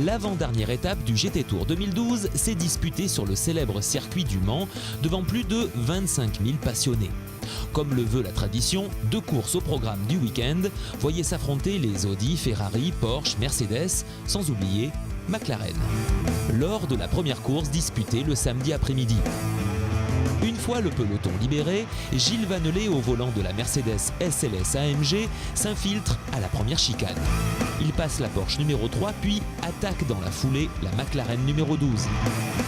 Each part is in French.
L'avant-dernière étape du GT Tour 2012 s'est disputée sur le célèbre circuit du Mans devant plus de 25 000 passionnés. Comme le veut la tradition, 2 courses au programme du week-end voyaient s'affronter les Audi, Ferrari, Porsche, Mercedes, sans oublier McLaren. Lors de la première course disputée le samedi après-midi. Une fois le peloton libéré, Gilles Vannelet, au volant de la Mercedes SLS AMG, s'infiltre à la première chicane. Il passe la Porsche numéro 3 puis attaque dans la foulée la McLaren numéro 12.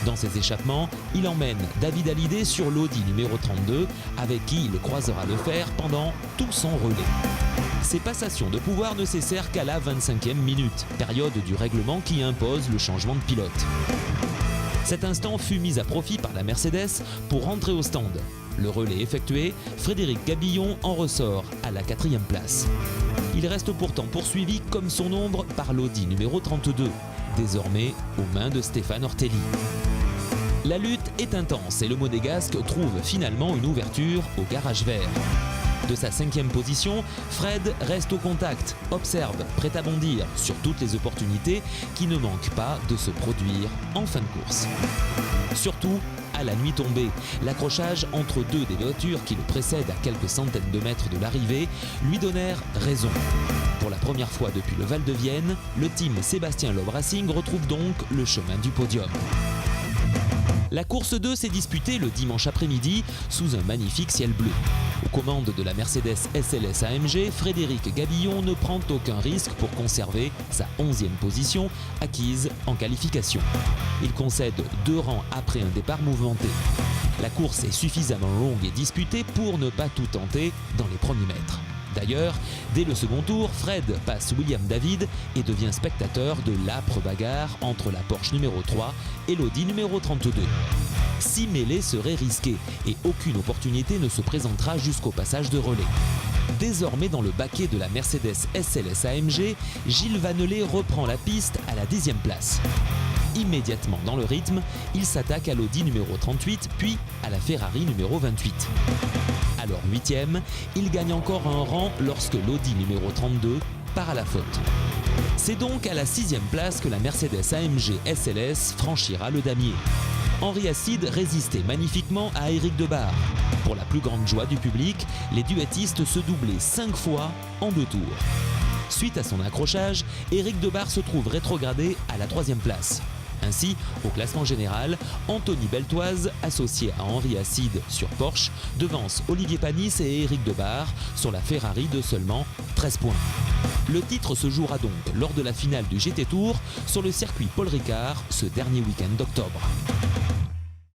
Dans ses échappements, il emmène David Hallyday sur l'Audi numéro 32 avec qui il croisera le fer pendant tout son relais. Ces passations de pouvoir ne cessèrent qu'à la 25e minute, période du règlement qui impose le changement de pilote. Cet instant fut mis à profit par la Mercedes pour rentrer au stand. Le relais effectué, Frédéric Gabillon en ressort à la 4e place. Il reste pourtant poursuivi comme son ombre par l'Audi numéro 32, désormais aux mains de Stéphane Ortelli. La lutte est intense et le Monégasque trouve finalement une ouverture au garage vert. De sa 5e position, Fred reste au contact, observe, prêt à bondir sur toutes les opportunités qui ne manquent pas de se produire en fin de course. Surtout, à la nuit tombée, l'accrochage entre 2 des voitures qui le précèdent à quelques centaines de mètres de l'arrivée lui donnèrent raison. Pour la première fois depuis le Val de Vienne, le team Sébastien Loeb Racing retrouve donc le chemin du podium. La course 2 s'est disputée le dimanche après-midi sous un magnifique ciel bleu. Aux commandes de la Mercedes SLS AMG, Frédéric Gabillon ne prend aucun risque pour conserver sa 11e position acquise en qualification. Il concède 2 rangs après un départ mouvementé. La course est suffisamment longue et disputée pour ne pas tout tenter dans les premiers mètres. D'ailleurs, dès le second tour, Fred passe William David et devient spectateur de l'âpre bagarre entre la Porsche numéro 3 et l'Audi numéro 32. 6 mêlées seraient risquées et aucune opportunité ne se présentera jusqu'au passage de relais. Désormais dans le baquet de la Mercedes SLS AMG, Gilles Vannelet reprend la piste à la 10e place. Immédiatement dans le rythme, il s'attaque à l'Audi numéro 38 puis à la Ferrari numéro 28. Alors 8e, il gagne encore un rang lorsque l'Audi numéro 32 part à la faute. C'est donc à la 6e place que la Mercedes AMG SLS franchira le damier. Henri Acide résistait magnifiquement à Éric Debarre. Pour la plus grande joie du public, les duettistes se doublaient 5 fois en 2 tours. Suite à son accrochage, Éric Debarre se trouve rétrogradé à la 3e place. Ainsi, au classement général, Anthony Beltoise, associé à Henri Acide sur Porsche, devance Olivier Panis et Éric Debarre sur la Ferrari de seulement 13 points. Le titre se jouera donc lors de la finale du GT Tour sur le circuit Paul Ricard ce dernier week-end d'octobre.